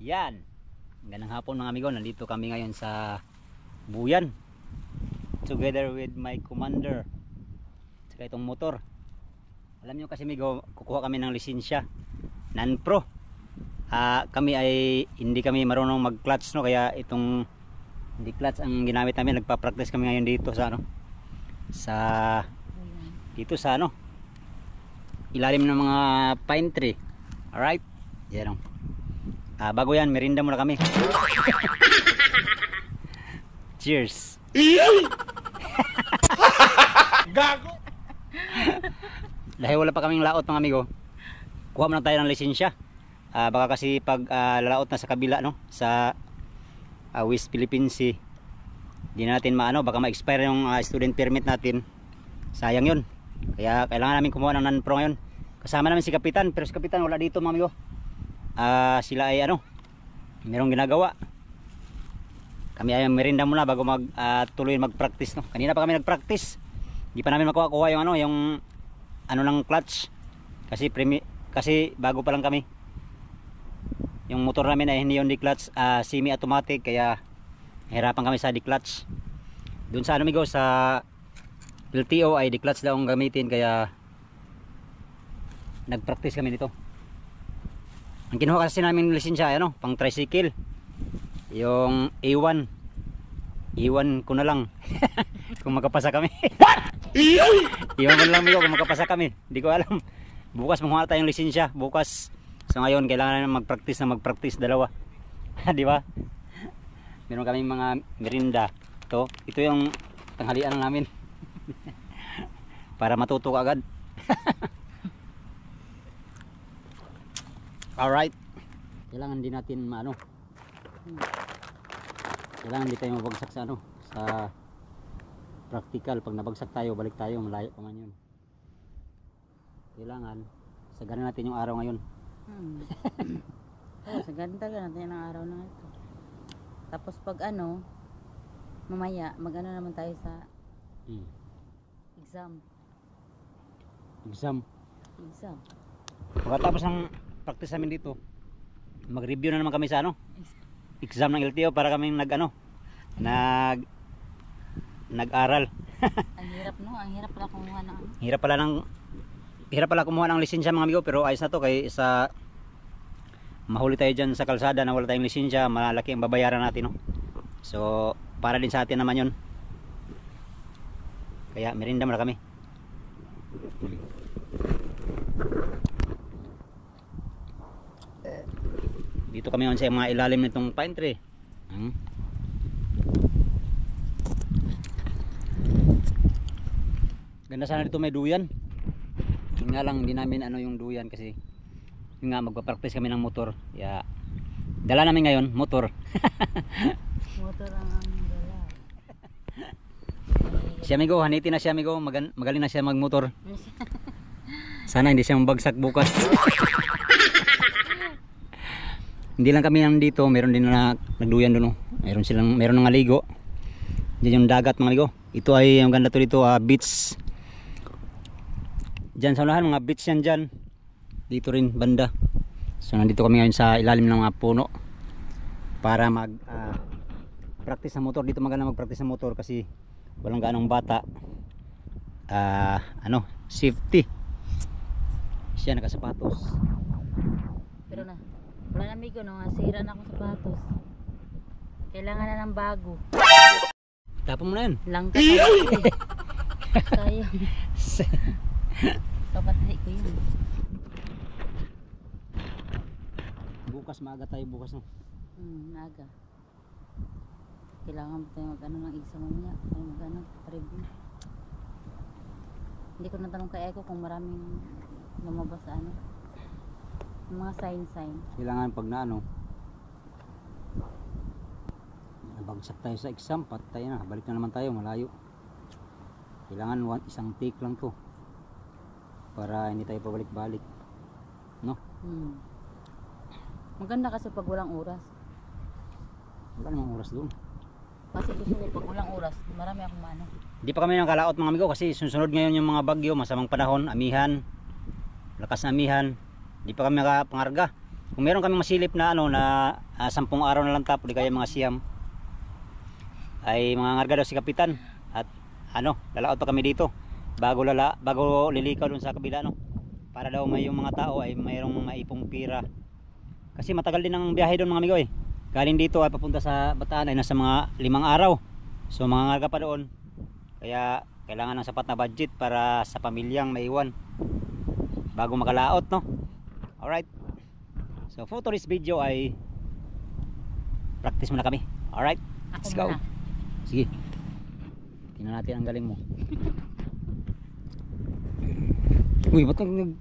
Yan. Ganang hapon mga amigo, nandito kami ngayon sa Buyan together with my commander saka itong motor. Alam nyo kasi amigo, kukuha kami ng lisensya non-pro. Kami ay hindi kami marunong mag clutch, no? Kaya itong hindi clutch ang ginamit namin. Nagpa-practice kami ngayon dito sa dito sa ilalim ng mga pine tree. Alright, yan o. Bago yan, merinda muna kami. Cheers. Gago. Dahil wala pa kaming laot mga amigo, kuha muna tayo ng lisensya. Baka kasi pag lalaot na sa kabila, no, sa West Philippine Sea, di natin baka ma-expire yung student permit natin. Sayang yun. Kaya kailangan namin kumuha ng non-pro ngayon. Kasama namin si Kapitan, pero si Kapitan wala dito mga amigo. Sila ay merong ginagawa. Kami ay merinda muna bago tuloy mag-practice, no. Kanina pa kami nag-practice. Hindi pa namin makuha yung ng clutch. Kasi bago pa lang kami. Yung motor namin ay hindi yung di-clutch, semi-automatic, kaya hirapan kami sa di-clutch. Doon sa amigo, sa LTO ay di-clutch daw ang gamitin, kaya nag-practice kami dito. Ang kinuha kasi namin lisensya ay pang tricycle. Yung A1 ko na lang. Kung makapasa kami. Iwan ko na lang amigo kung makapasa kami. Hindi ko alam. Bukas makuha tayong lisensya. Bukas. So ngayon kailangan namin mag-practice dalawa. Di ba? Meron kaming mga merinda. Ito yung tanghalian namin. Para matuto ka agad. Alright. Kailangan din natin kailangan di tayo mabagsak sa sa practical. Pag nabagsak tayo, balik tayo, malayo pa man yun. Kailangan sagaran natin yung araw ngayon. Sagaran talaga natin ang araw na ito. Tapos pag mamaya naman tayo sa exam. Pagkatapos ng practice namin dito, mag-review na naman kami sa exam ng LTO para kaming nag-aral. Ang hirap ang hirap pala kumuha ng hirap pala kumuha ng lisensya mga amigo, pero ayos na to kay sa mahuli tayo dyan sa kalsada na wala tayong lisensya, malaki ang babayaran natin, no? So para din sa atin naman yun. Kaya merinda muna kami. Dito kami sa mga ilalim nitong pine tree. Ganda sana dito may duyan. Yun nga lang, hindi namin yung duyan kasi yun nga, magpa-practice kami ng motor. Kaya dala namin ngayon motor. Motor ang dala. Si amigo, haniti na si amigo, magaling na siya magmotor. Sana hindi siya mabagsak bukas. Hindi lang kami nandito, meron din na nagduyan doon. Meron ng aligo. Diyan yung dagat mga aligo. Ito ay ang ganda to dito, beach. Diyan sa unahan, mga beach yan dyan. Dito rin banda. So nandito kami ngayon sa ilalim ng mga puno para practice ng motor. Dito maganda mag-practice ng motor kasi walang gaanong bata. Safety. Siya nakasapatos. Pero wala na amigo, sira na akong sapatos. Kailangan na ng bago. Tapon mo na yun. Langka tayo. Papatay ko yun. Bukas maaga tayo bukas, no? Maaga. Kailangan tayo ng exam mamaya. Tayo review. Hindi ko natanong kay Eko kung maraming lumabas sa mga sign. Kailangan pag nabagsak tayo sa exam, patay na, balik na naman tayo, malayo. Kailangan isang take lang to para hindi tayo pabalik-balik, no? Maganda kasi pag walang oras. Wala namang oras doon. Kasi gusto ko pag walang oras, marami akong Hindi pa kami nakalaot mga amigo kasi susunod ngayon yung mga bagyo, masamang panahon, amihan, lakas na amihan. Hindi pa kami nakapangarga. Kung meron kami masilip na ano na 10 araw na lang tapo di kaya mga siyam, ay mga ngarga daw si kapitan at ano lalaot pa kami dito bago lilikaw dun sa kabila no, para daw may yung mga tao ay mayroong maipong pira kasi matagal din ang biyahe doon mga amigo galing dito ay papunta sa Bataan ay nasa mga 5 araw, so mga ngarga pa doon kaya kailangan ng sapat na budget para sa pamilyang maiwan bago makalaot no. Alright, so for today's video ay practice muna kami. Alright, let's go. Sige, tingnan natin ang galing mo. Uy, ba't nag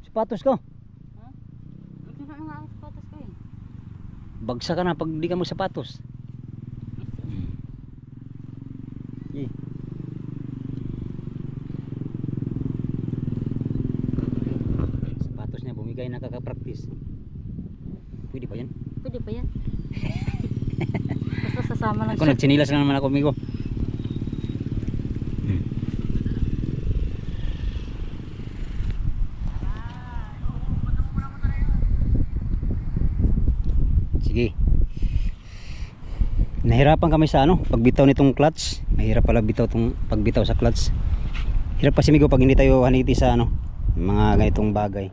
sapatos ka? Ha? Ito na nga ang sapatos ko eh. Bagsa ka na pag di ka magsapatos. Sige. Sapatos niya bumigay na kaka-practice. Pwede ba yan? Pwede pa yan. Basta sasama lang Ako siya. nagtsinilas lang naman ako amigo. Sige. Nahirapan kami sa ano, pagbitaw nitong clutch. Mahirap pala pagbitaw sa clutch. Hirap kasi amigo pag hindi tayo haniti sa ano, mga ganitong bagay.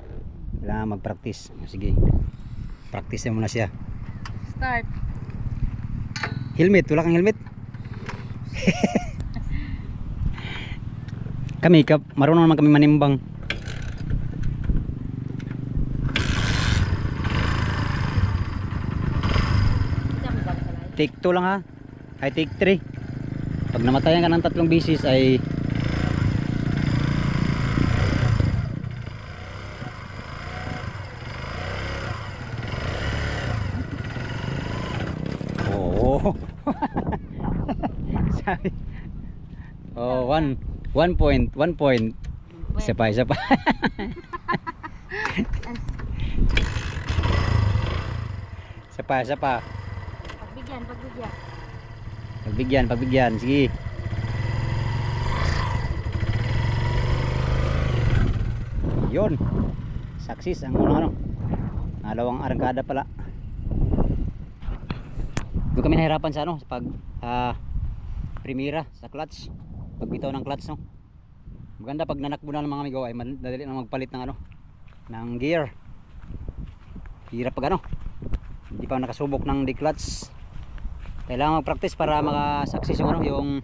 Kailangan mag-practice. Sige. Practice na muna siya. Start. Helmet, wala kang helmet? Marunong naman kami manimbang. Take 2 lang ha. Ay take 3. Pag namatayan ka ng 3 bisis ay oh. Sabi. Oh, 1 point. Isa pa. Isa pa. Pagbigyan. Sige. Yun. Success ang unang ano. Ngalawang arangkada pala. Doon kami nahirapan sa ano, pag primera sa clutch. Pagbitaw ng clutch no. Maganda pag nanakbo na ng mga amigo ay madali na magpalit ng ano, ng gear. Hirap pag ano, hindi pa nakasubok ng declutch. Kailangan mag-practice para maka-success yung ano, yung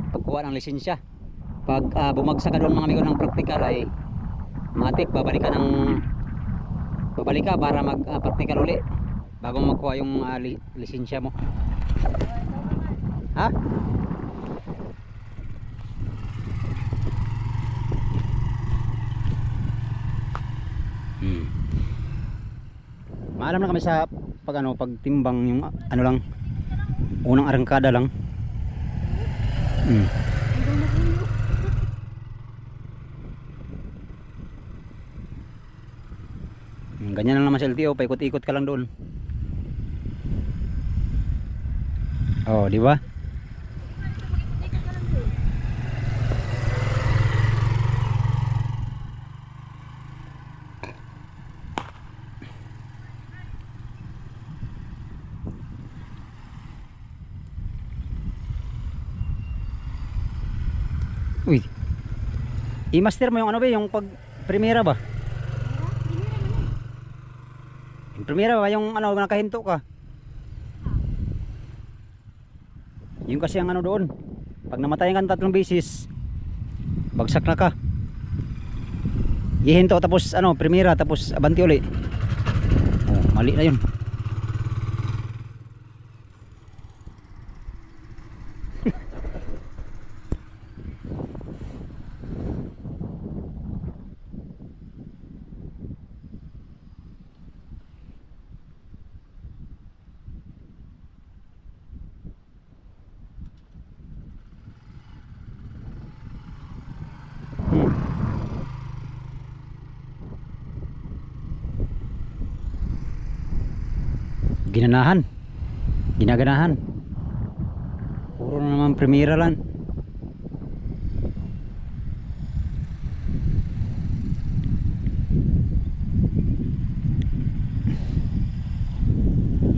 pagkuha ng lisensya. Pag bumagsak ka doon mga amigo ng practical ay matik babalik ka para mag-practical uli bago makuha yung lisensya mo. Ha? Maalam na kami sa pagtimbang yung ano lang, unang arangkada lang. Ganyan lang naman sa LTO, paikot-ikot ka lang doon. Oh, di ba? Uy. I-master mo yung ano ba, yung pag primera ba? Yung primera ba, yung ano, nakahinto ka? Yung kasi ang ano doon, pag namatayan ka 3 beses, bagsak na ka. Ihinto tapos ano, primera tapos abanti uli. Oh, mali na yun. Ginaganahan. Puro na naman primera lang.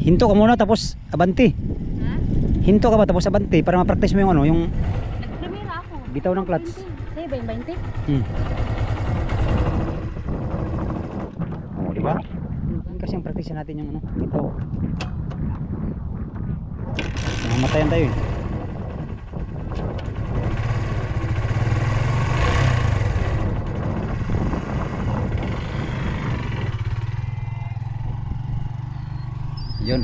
Hinto ka muna tapos abante. Ha? Hinto ka ba tapos abante para ma-practice mo yung ano, yung Nagprimera ako. bitaw ng clutch. 20. Sa'yo ba yung 20? Oh, di ba? Yun kasi ang practice natin yung ano, bitaw. Mamatayan tayo eh. Yun.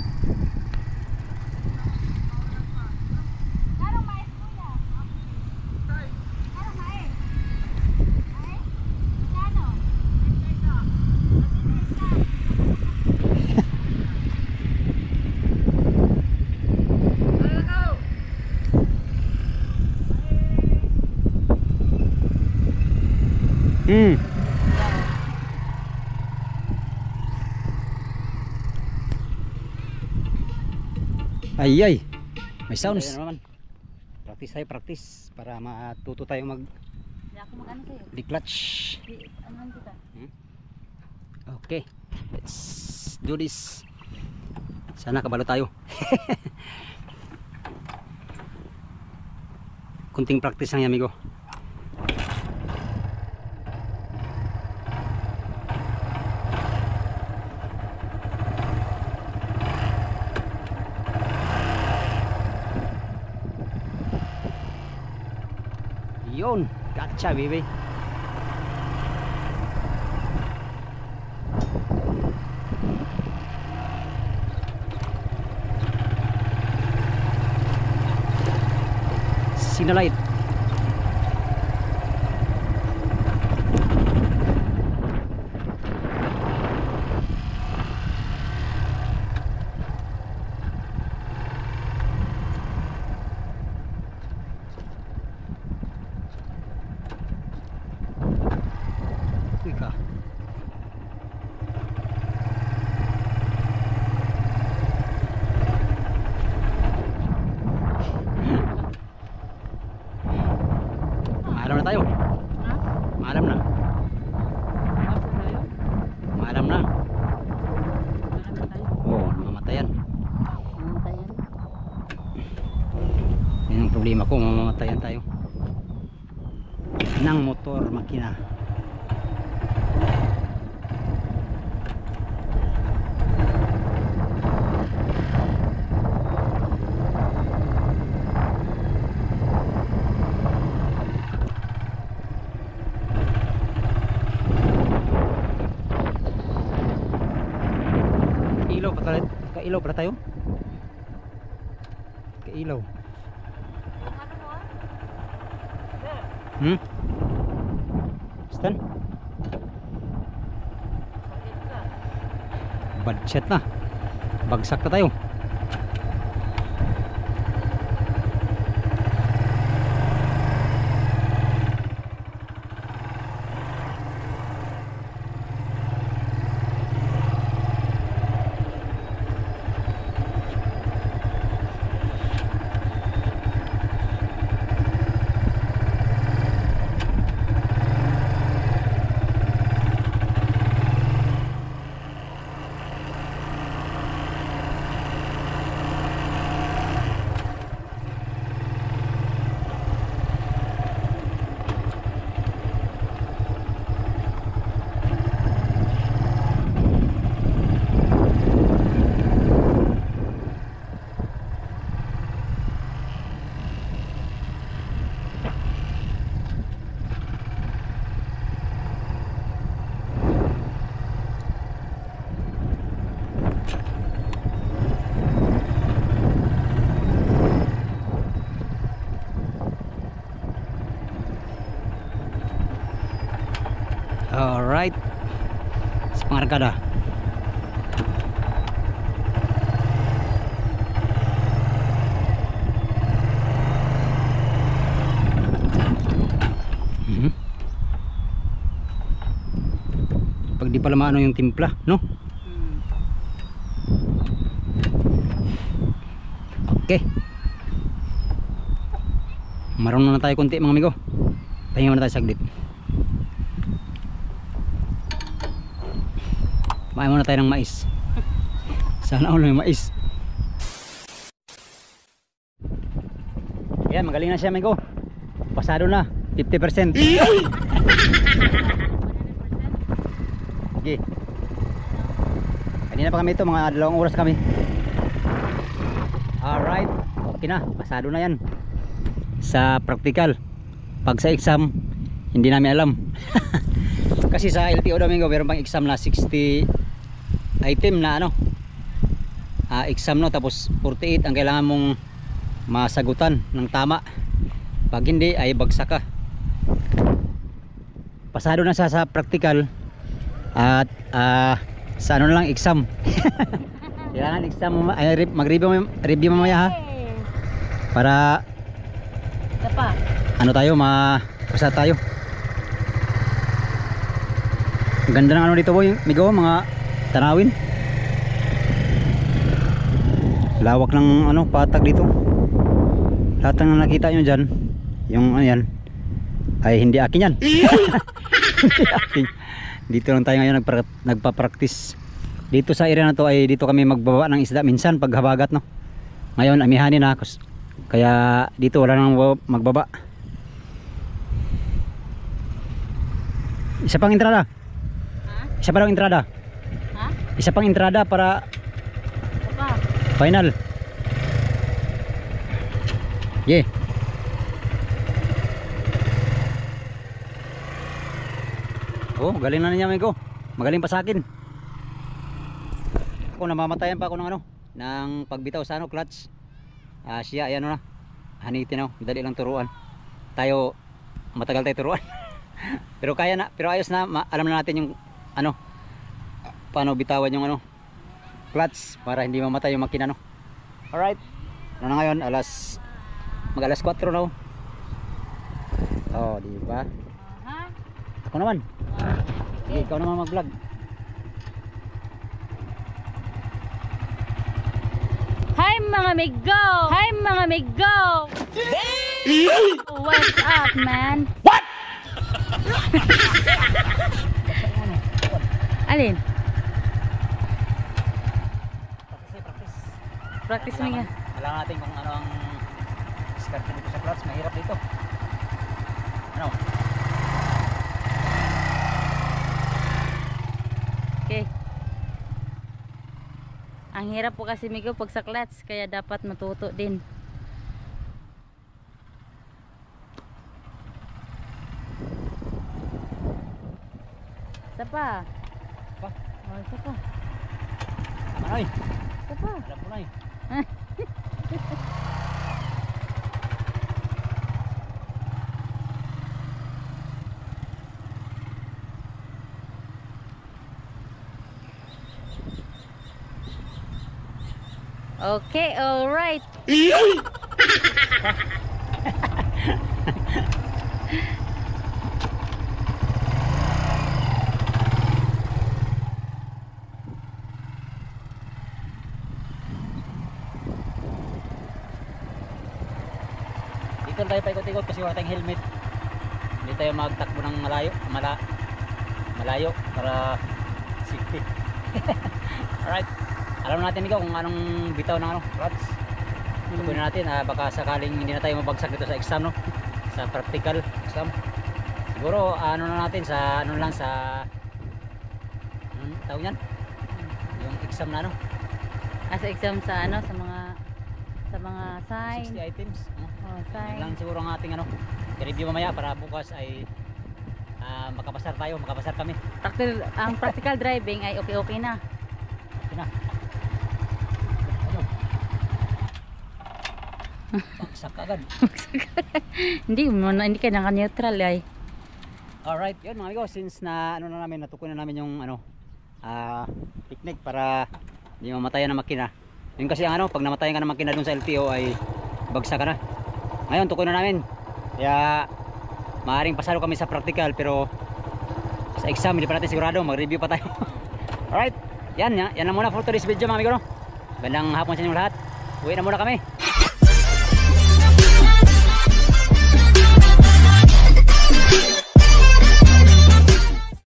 Hmm. Ay ay. May sounds. Practice tayo, practice para matuto tayo mag Hindi ako mag-ano sa'yo. di-clutch. Anuhan kita. Okay. Let's do this. Sana kabalo tayo. Kunting practice lang yan, amigo. Yun, gotcha baby. Sinalight. Uy ka. Maalam na tayo. Ha? Maalam na. Ako tayo? Maalam na. Marami tayo. Oo, mamatayan. Mamatayan. Yan ang problema ko, mamamatayan tayo. Ng motor, makina. Ilaw pa tayo. Kailaw pa tayo. Kailaw. Hmm? Stan? Budget na. Bagsak na tayo. Alright. Sa pangarkada. Pag di pala maano yung timpla, no? Okay. Marunong na tayo konti mga amigo. Pahinga muna tayo saglit. Kumain muna tayo ng mais. Sana all may mais. Ayan, magaling na siya, amigo. Pasado na, 50%. Sige. Kanina pa kami ito, mga 2 oras kami. Alright, okay na, pasado na yan. Sa practical. Pag sa exam, hindi namin alam. Kasi sa LTO Domingo, meron pang exam na 60 item na ano, exam no, tapos 48 ang kailangan mong masagutan ng tama. Pag hindi ay bagsak ka. Pasado na sa practical at sa ano na lang exam. Kailangan exam mag-review mamaya ha. Para Sapa. ano tayo, mapasa tayo. Ang ganda ng ano dito boy, migo, mga tanawin. Lawak ng ano, patag dito. Lahat ng nakita nyo dyan, yung ano yan, ay hindi akin yan. Hindi akin. Dito lang tayo ngayon nagpa-practice. Dito sa area na to ay dito kami magbaba ng isda minsan pag habagat no. Ngayon amihanin na, kaya dito wala nang magbaba. Isa pang entrada. Ha? Isa pa lang entrada. Ha? Isa pang entrada para Sapa. final. Yeah. Oh, galing na niya, amigo. Magaling pa sa akin. Ako namamatayan pa ako ng ano, ng pagbitaw sa ano, clutch. Siya ay ano na. Hanitin ako, dali lang turuan. Tayo matagal tayo turuan. Pero kaya na, pero ayos na, alam na natin yung ano, paano bitawan yung ano, clutch para hindi mamatay yung makina no. Alright. Ano na ngayon, mag alas 4 na. Oh, di ba? Ha? Ako naman. Sige, ikaw naman mag-vlog. Hi mga migo! Hi mga migo! What's up, man? What? Alin? Practice. Practice mo nga. Alam natin kung ano ang diskarte dito sa clutch. Mahirap dito. Ano? Okay. Ang hirap po kasi migo pag sa clutch, kaya dapat matuto din. Isa pa. Pa? Oh, isa pa. Manoy, Isa pa. alam ko na eh. Okay, all right. Dito tayo paikot-ikot kasi wala tayong helmet. Hindi tayo magtakbo ng malayo para safety. Alright. Alam natin ikaw kung anong bitaw ng ano, clutch. Tukunin natin, baka sakaling hindi na tayo mabagsak dito sa exam no. Sa practical exam. Siguro ano na natin sa ano lang sa anong tawag yan? Yung exam na ano, As exam sa ano, sa mga sign. 60 items. Oh, Yun sign. lang siguro ang ating ano, i-review mamaya para bukas ay makapasar tayo, makapasar kami. Ang practical driving ay okay na. Okay na. Ano? Baksak agad. Hindi ka naka-neutral ay. Alright, yun mga amigo, since na ano na namin, natukoy na namin yung ano, technique para hindi mamatayan ang makina. Yun kasi ang ano, pag namatayan ka ng makina dun sa LTO ay bagsak ka na. Ngayon, tukoy na namin. Kaya maaaring pasalo kami sa practical, pero sa exam hindi pa natin sigurado, mag-review pa tayo. Alright, yan na muna for today's video mga amigo no? Gandang hapon sa inyo lahat. Uwi na muna kami.